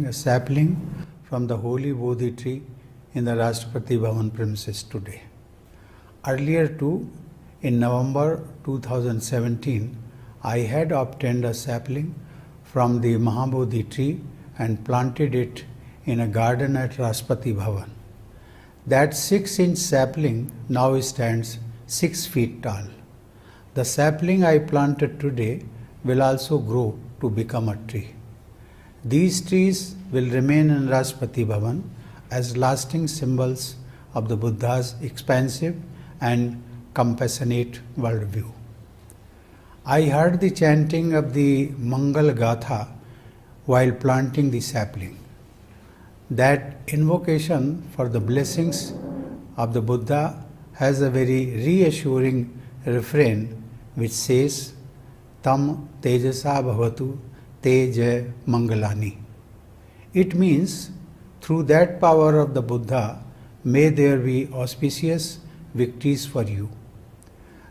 a sapling from the holy Bodhi tree in the Rashtrapati Bhavan premises today. Earlier too, in November 2017, I had obtained a sapling from the Mahabodhi tree and planted it in a garden at Rashtrapati Bhavan. That 6-inch sapling now stands 6 feet tall. The sapling I planted today will also grow to become a tree. These trees will remain in Rashtrapati Bhavan as lasting symbols of the Buddha's expansive and compassionate worldview. I heard the chanting of the Mangal Gatha while planting the sapling. That invocation for the blessings of the Buddha has a very reassuring refrain which says, Tam Tejasa Bhavatu Te Jai Mangalani. It means, through that power of the Buddha, may there be auspicious victories for you.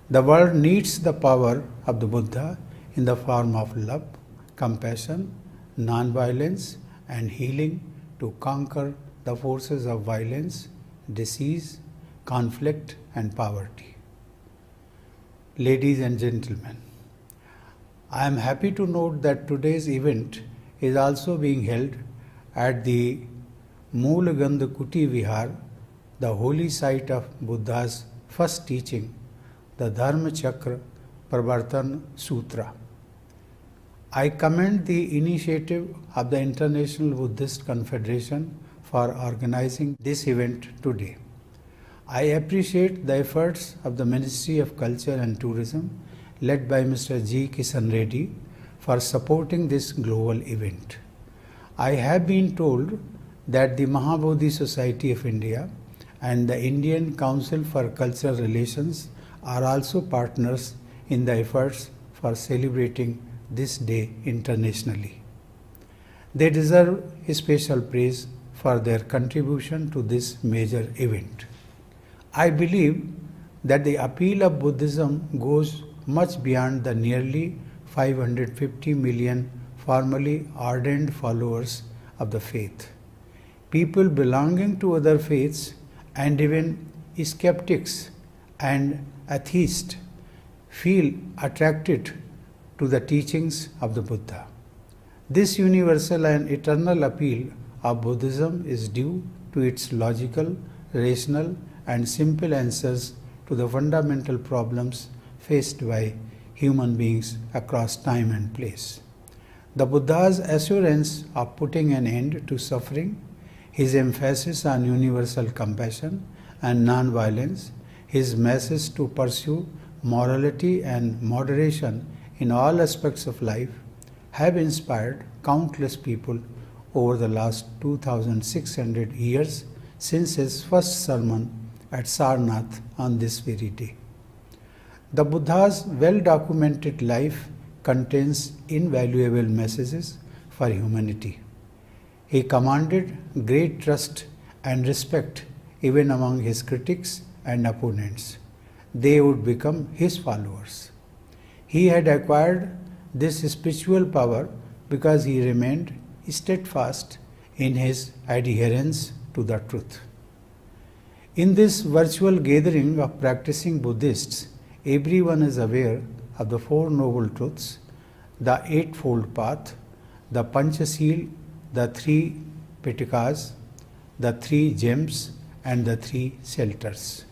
The world needs the power of the Buddha in the form of love, compassion, non-violence, and healing to conquer the forces of violence, disease, conflict, and poverty. Ladies and gentlemen, I am happy to note that today's event is also being held at the Moolagandha Kuti Vihar, the holy site of Buddha's first teaching, the Dharma Chakra Pravartan Sutra. I commend the initiative of the International Buddhist Confederation for organizing this event today. I appreciate the efforts of the Ministry of Culture and Tourism led by Mr. G. Kishan Reddy for supporting this global event. I have been told that the Mahabodhi Society of India and the Indian Council for Cultural Relations are also partners in the efforts for celebrating this day internationally. They deserve special praise for their contribution to this major event. I believe that the appeal of Buddhism goes much beyond the nearly 550 million formally ardent followers of the faith. People belonging to other faiths and even skeptics and atheists feel attracted to the teachings of the Buddha. This universal and eternal appeal of Buddhism is due to its logical, rational, and simple answers to the fundamental problems faced by human beings across time and place. The Buddha's assurance of putting an end to suffering, his emphasis on universal compassion and non-violence, his message to pursue morality and moderation in all aspects of life have inspired countless people over the last 2,600 years since his first sermon at Sarnath on this very day. The Buddha's well-documented life contains invaluable messages for humanity. He commanded great trust and respect even among his critics and opponents. They would become his followers. He had acquired this spiritual power because he remained steadfast in his adherence to the truth. In this virtual gathering of practicing Buddhists, everyone is aware of the Four Noble Truths, the Eightfold Path, the Panchashil, the Three Pitakas, the Three Gems, and the Three Shelters.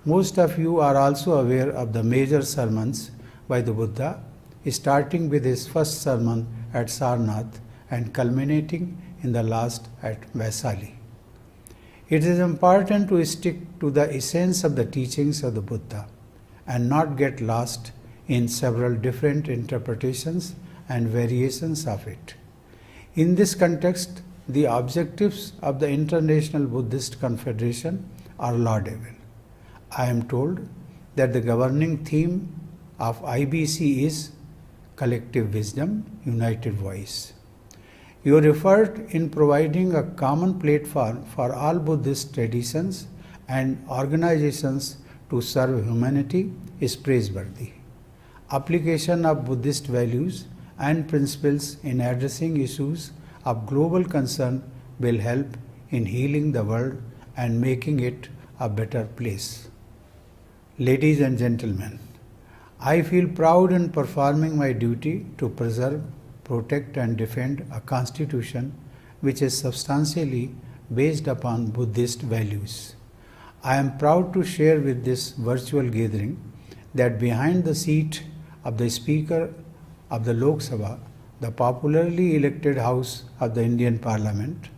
Most of you are also aware of the major sermons by the Buddha, starting with his first sermon at Sarnath and culminating in the last at Vaisali. It is important to stick to the essence of the teachings of the Buddha and not get lost in several different interpretations and variations of it. In this context, the objectives of the International Buddhist Confederation are laudable. I am told that the governing theme of IBC is Collective Wisdom, United Voice. Your effort in providing a common platform for all Buddhist traditions and organizations to serve humanity is praiseworthy. Application of Buddhist values and principles in addressing issues of global concern will help in healing the world and making it a better place. Ladies and gentlemen, I feel proud in performing my duty to preserve, protect and defend a constitution which is substantially based upon Buddhist values. I am proud to share with this virtual gathering that behind the seat of the Speaker of the Lok Sabha, the popularly elected House of the Indian Parliament,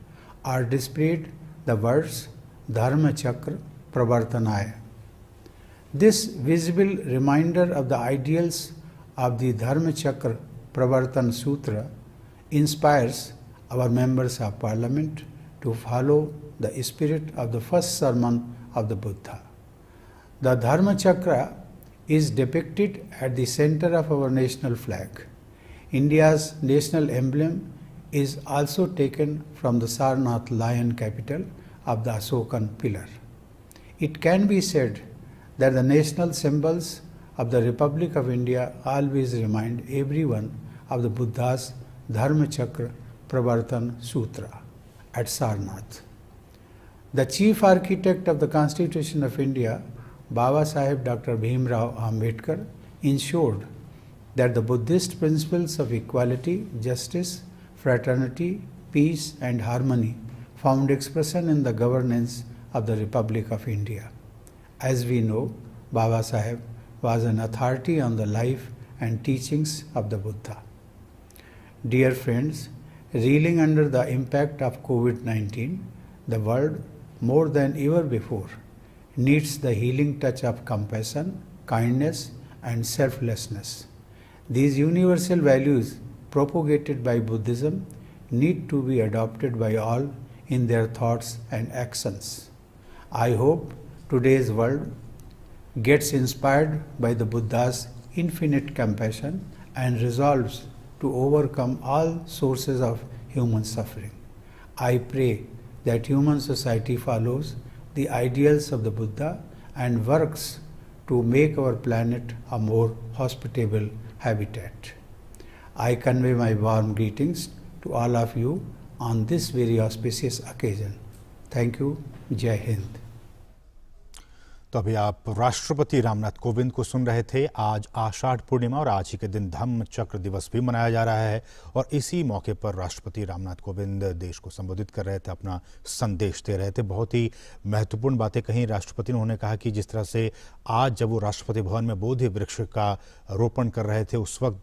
are displayed the words Dharma Chakra Pravartanaya. This visible reminder of the ideals of the Dharma Chakra Pravartan Sutra inspires our members of Parliament to follow the spirit of the first sermon of the Buddha. The Dharma Chakra is depicted at the center of our national flag. India's national emblem is also taken from the Sarnath lion capital of the Asokan pillar. It can be said that the national symbols of the Republic of India always remind everyone of the Buddha's Dharma Chakra Pravartan Sutra at Sarnath. The chief architect of the Constitution of India, Baba Saheb Dr. Bhimrao Ambedkar, ensured that the Buddhist principles of equality, justice, fraternity, peace and harmony found expression in the governance of the Republic of India. As we know, Baba Saheb was an authority on the life and teachings of the Buddha. Dear friends, reeling under the impact of COVID-19, the world, more than ever before, needs the healing touch of compassion, kindness, and selflessness. These universal values propagated by Buddhism need to be adopted by all in their thoughts and actions. I hope today's world gets inspired by the Buddha's infinite compassion and resolves to overcome all sources of human suffering. I pray that human society follows the ideals of the Buddha and works to make our planet a more hospitable habitat. I convey my warm greetings to all of you on this very auspicious occasion. Thank you. Jai Hind. तो अभी आप राष्ट्रपति रामनाथ कोविंद को सुन रहे थे। आज आषाढ़ पूर्णिमा और आज ही के दिन धम्म चक्र दिवस भी मनाया जा रहा है और इसी मौके पर राष्ट्रपति रामनाथ कोविंद देश को संबोधित कर रहे थे, अपना संदेश दे रहे थे। बहुत ही महत्वपूर्ण बातें कही राष्ट्रपति ने। उन्होंने कहा कि जिस तरह से आज जब वो राष्ट्रपति भवन में बोधि वृक्ष का रोपण कर रहे थे उस वक्त